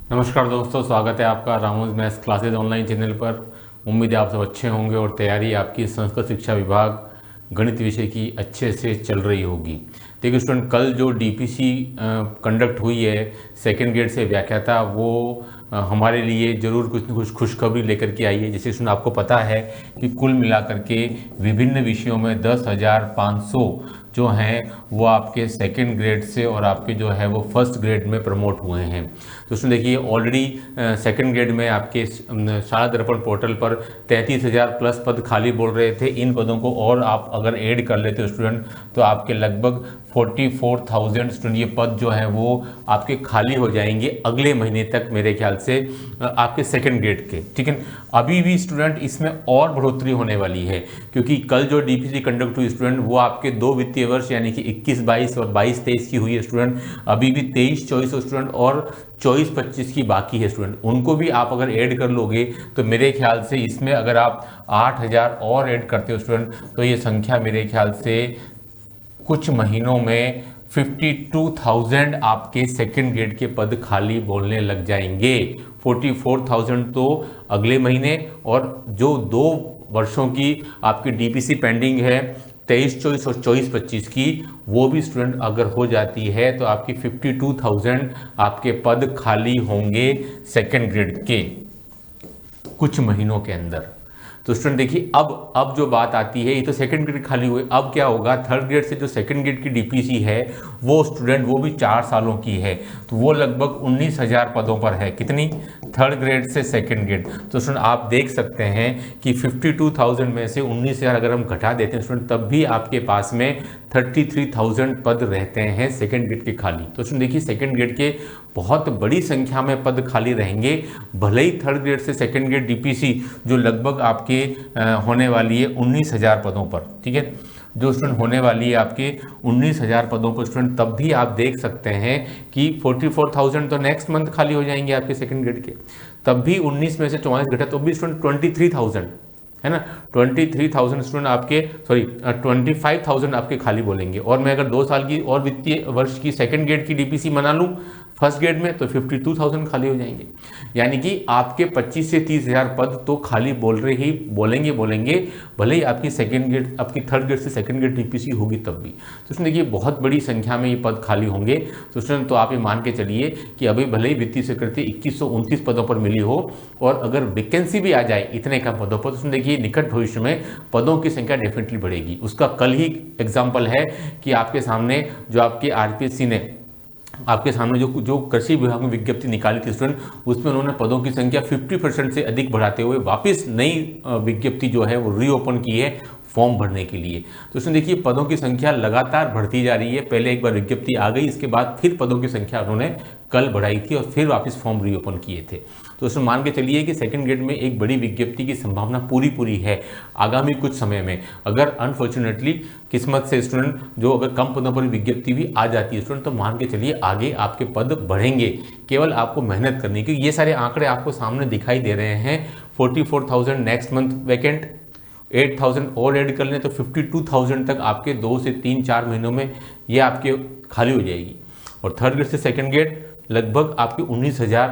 नमस्कार दोस्तों, स्वागत है आपका रामोज मैथ्स क्लासेज ऑनलाइन चैनल पर। उम्मीद है आप सब अच्छे होंगे और तैयारी आपकी संस्कृत शिक्षा विभाग गणित विषय की अच्छे से चल रही होगी। देखिए स्टूडेंट, कल जो डीपीसी कंडक्ट हुई है सेकेंड ग्रेड से व्याख्याता, वो हमारे लिए ज़रूर कुछ न कुछ खुशखबरी लेकर के आई है। जैसे स्टूडेंट आपको पता है कि कुल मिलाकर के विभिन्न विषयों में 10,500 जो हैं वो आपके सेकेंड ग्रेड से और आपके जो है वो फर्स्ट ग्रेड में प्रमोट हुए हैं। तो उसमें देखिए ऑलरेडी सेकेंड ग्रेड में आपके शाला दर्पण पोर्टल पर 33,000 प्लस पद खाली बोल रहे थे। इन पदों को और आप अगर ऐड कर लेते हो स्टूडेंट, तो आपके लगभग 44,000 स्टूडेंट ये पद जो हैं वो आपके खाली हो जाएंगे अगले महीने तक, मेरे ख्याल से आपके सेकेंड ग्रेड के। ठीक है, अभी भी स्टूडेंट इसमें और बढ़ोतरी होने वाली है, क्योंकि कल जो डीपीसी कंडक्ट हुई स्टूडेंट वो आपके 2 वित्तीय वर्ष यानी कि 21-22 और 22-23 की हुई है स्टूडेंट। अभी भी 23-24 स्टूडेंट और 24-25 की बाकी है स्टूडेंट। उनको भी आप अगर ऐड कर लोगे तो मेरे ख्याल से इसमें अगर आप 8,000 और ऐड करते हो स्टूडेंट, तो ये संख्या मेरे ख्याल से कुछ महीनों में 52,000 आपके सेकेंड ग्रेड के पद खाली बोलने लग जाएंगे। 44,000 तो अगले महीने, और जो 2 वर्षों की आपकी डीपीसी पेंडिंग है 23-24 और 24-25 की, वो भी स्टूडेंट अगर हो जाती है तो आपकी 52,000 आपके पद खाली होंगे सेकेंड ग्रेड के कुछ महीनों के अंदर। तो स्टूडेंट देखिए, अब जो बात आती है, ये तो सेकंड ग्रेड खाली हुए, अब क्या होगा थर्ड ग्रेड से जो सेकंड ग्रेड की डीपीसी है वो स्टूडेंट वो भी 4 सालों की है, तो वो लगभग 19,000 पदों पर है। कितनी? थर्ड ग्रेड से सेकंड ग्रेड। तो स्टूडेंट आप देख सकते हैं कि 52,000 में से 19,000 अगर हम घटा देते हैं स्टूडेंट, तब भी आपके पास में 33,000 पद रहते हैं सेकंड ग्रेड के खाली। तो स्टूडेंट देखिए, सेकंड ग्रेड के बहुत बड़ी संख्या में पद खाली रहेंगे, भले ही थर्ड ग्रेड से सेकंड ग्रेड डीपीसी जो लगभग आपके होने वाली है 19,000 पदों पर। ठीक है, जो स्टूडेंट होने वाली है आपके 19,000 पदों पर स्टूडेंट, तब भी आप देख सकते हैं कि 44,000 तो नेक्स्ट मंथ खाली हो जाएंगे आपके सेकंड ग्रेड के। तब भी 19 में से 44 घटा तो भी स्टूडेंट 23,000 है ना, 23,000 स्टूडेंट आपके 25,000 आपके खाली बोलेंगे। और मैं अगर 2 साल की और वित्तीय वर्ष की सेकंड ग्रेड की डीपीसी बना लूँ फर्स्ट ग्रेड में, तो 52,000 खाली हो जाएंगे। यानी कि आपके 25 से 30,000 पद तो खाली बोलेंगे भले ही आपकी सेकंड ग्रेड आपकी थर्ड ग्रेड से सेकंड ग्रेड डीपीसी होगी तब भी। तो उसमें देखिए बहुत बड़ी संख्या में ये पद खाली होंगे। तो स्टूडेंट, तो आप ये मान के चलिए कि अभी भले ही वित्तीय स्वीकृति 2129 पदों पर मिली हो, और अगर वैकेंसी भी आ जाए इतने कम पदों पर, तो उसमें देखिए निकट भविष्य में पदों की संख्या डेफिनेटली बढ़ेगी। उसका कल ही एग्जाम्पल है कि आपके सामने जो आपके आरपीएससी ने आपके सामने जो कृषि विभाग में विज्ञप्ति निकाली थी स्टूडेंट, उसमें उन्होंने पदों की संख्या 50% से अधिक बढ़ाते हुए वापस नई विज्ञप्ति जो है वो रीओपन की है फॉर्म भरने के लिए। तो उसमें देखिए पदों की संख्या लगातार बढ़ती जा रही है। पहले एक बार विज्ञप्ति आ गई, इसके बाद फिर पदों की संख्या उन्होंने कल बढ़ाई थी और फिर वापस फॉर्म रीओपन किए थे। तो उसमें मान के चलिए कि सेकंड ग्रेड में एक बड़ी विज्ञप्ति की संभावना पूरी है आगामी कुछ समय में। अगर अनफॉर्चुनेटली किस्मत से स्टूडेंट जो अगर कम पदों पर विज्ञप्ति भी आ जाती है स्टूडेंट, तो मान के चलिए आगे आपके पद बढ़ेंगे। केवल आपको मेहनत करनी है, क्योंकि ये सारे आंकड़े आपको सामने दिखाई दे रहे हैं। 44,000 नेक्स्ट मंथ वैकेंट, 8,000 और ऐड कर लें तो 52,000 तक आपके 2 से 3-4 महीनों में ये आपके खाली हो जाएगी। और थर्ड ग्रेड से सेकंड ग्रेड लगभग आपके 19,000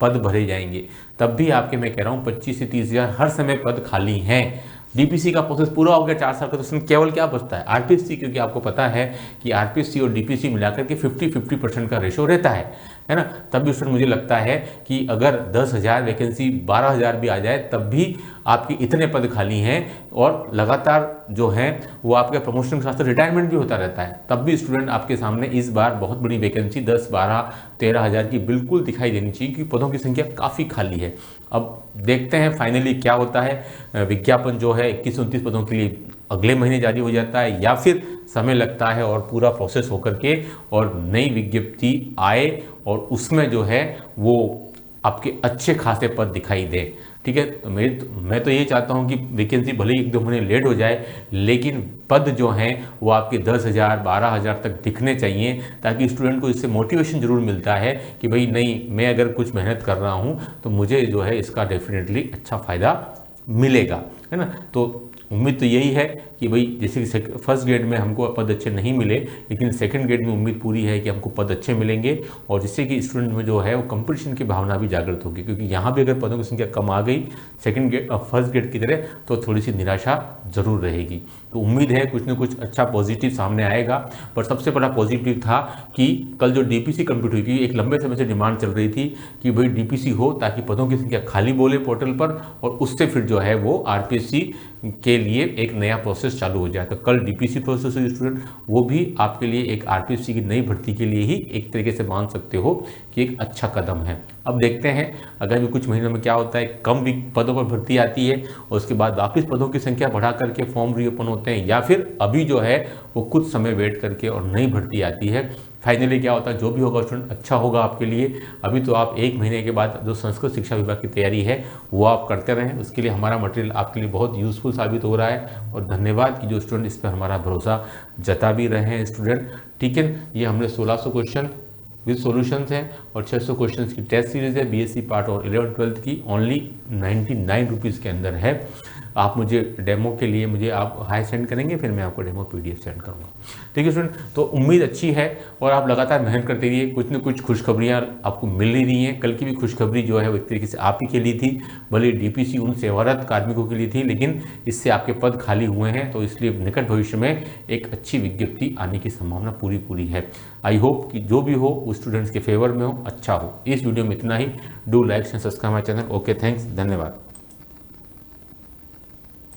पद भरे जाएंगे। तब भी आपके, मैं कह रहा हूँ 25 से 30,000 हर समय पद खाली हैं। डीपीसी का प्रोसेस पूरा हो गया 4 साल का, तो उसमें केवल क्या बचता है? आरपीएससी, क्योंकि आपको पता है कि आरपीएससी और डीपीसी मिलाकर के 50-50% का रेशो रहता है ना। तब भी स्टूडेंट मुझे लगता है कि अगर 10,000 वैकेंसी 12,000 भी आ जाए, तब भी आपके इतने पद खाली हैं, और लगातार जो है वो आपके प्रमोशन के साथ साथ रिटायरमेंट भी होता रहता है। तब भी स्टूडेंट आपके सामने इस बार बहुत बड़ी वैकेंसी 10, 12, 13,000 की बिल्कुल दिखाई देनी चाहिए, क्योंकि पदों की संख्या काफ़ी खाली है। अब देखते हैं फाइनली क्या होता है। विज्ञापन जो है 21-29 पदों के लिए अगले महीने जारी हो जाता है, या फिर समय लगता है और पूरा प्रोसेस होकर के और नई विज्ञप्ति आए और उसमें जो है वो आपके अच्छे खासे पद दिखाई दे। ठीक है, मैं तो ये चाहता हूँ कि वैकेंसी भले ही 1-2 महीने लेट हो जाए, लेकिन पद जो हैं वो आपके 10,000, 12,000 तक दिखने चाहिए, ताकि स्टूडेंट को इससे मोटिवेशन जरूर मिलता है कि भाई नहीं, मैं अगर कुछ मेहनत कर रहा हूँ तो मुझे जो है इसका डेफिनेटली अच्छा फ़ायदा मिलेगा, है ना। तो उम्मीद तो यही है कि भाई जैसे कि फर्स्ट ग्रेड में हमको पद अच्छे नहीं मिले, लेकिन सेकंड ग्रेड में उम्मीद पूरी है कि हमको पद अच्छे मिलेंगे, और जिससे कि स्टूडेंट में जो है वो कंपटीशन की भावना भी जागृत होगी, क्योंकि यहाँ भी अगर पदों की संख्या कम आ गई सेकंड ग्रेड फर्स्ट ग्रेड की तरह तो थोड़ी सी निराशा जरूर रहेगी। तो उम्मीद है कुछ न कुछ अच्छा पॉजिटिव सामने आएगा। पर सबसे बड़ा पॉजिटिव था कि कल जो डीपीसी कंप्लीट हुई, क्योंकि एक लंबे समय से डिमांड चल रही थी कि भाई डीपीसी हो ताकि पदों की संख्या खाली बोले पोर्टल पर, और उससे फिर जो है वो आरपीएससी के लिए एक नया प्रोसेस चालू हो जाए। तो कल डीपीसी प्रोसेस हुई स्टूडेंट, वो भी आपके लिए एक आरपीएससी की नई भर्ती के लिए ही एक तरीके से मान सकते हो कि एक अच्छा कदम है। अब देखते हैं अगर भी कुछ महीनों में क्या होता है, कम भी पदों पर भर्ती आती है और उसके बाद वापस पदों की संख्या बढ़ा करके फॉर्म रीओपन होते हैं, या फिर अभी जो है वो कुछ समय वेट करके और नई भर्ती आती है। फाइनली क्या होता है, जो भी होगा स्टूडेंट अच्छा होगा आपके लिए। अभी तो आप 1 महीने के बाद जो संस्कृत शिक्षा विभाग की तैयारी है वो आप करते रहें, उसके लिए हमारा मटेरियल आपके लिए बहुत यूजफुल साबित हो रहा है। और धन्यवाद कि जो स्टूडेंट इस पर हमारा भरोसा जता भी रहे हैं स्टूडेंट। ठीक है, ये हमने 1600 क्वेश्चन विद सॉल्यूशंस हैं और 600 क्वेश्चंस की टेस्ट सीरीज है बीएससी पार्ट और 11th-12th की, ओनली 99 रुपीज़ के अंदर है। आप मुझे डेमो के लिए मुझे आप हाई सेंड करेंगे, फिर मैं आपको डेमो पीडीएफ सेंड करूंगा। ठीक है स्टूडेंट, तो उम्मीद अच्छी है और आप लगातार मेहनत करते रहिए, कुछ न कुछ खुशखबरियाँ आपको मिल ही रही हैं। कल की भी खुशखबरी जो है वो एक तरीके से आप ही के लिए थी, भले डीपीसी उन सेवारत कार्मिकों के लिए थी, लेकिन इससे आपके पद खाली हुए हैं, तो इसलिए निकट भविष्य में एक अच्छी विज्ञप्ति आने की संभावना पूरी है। आई होप कि जो भी हो वो स्टूडेंट्स के फेवर में हो, अच्छा हो। इस वीडियो में इतना ही। Do like and subscribe my channel. Okay, thanks, धन्यवाद।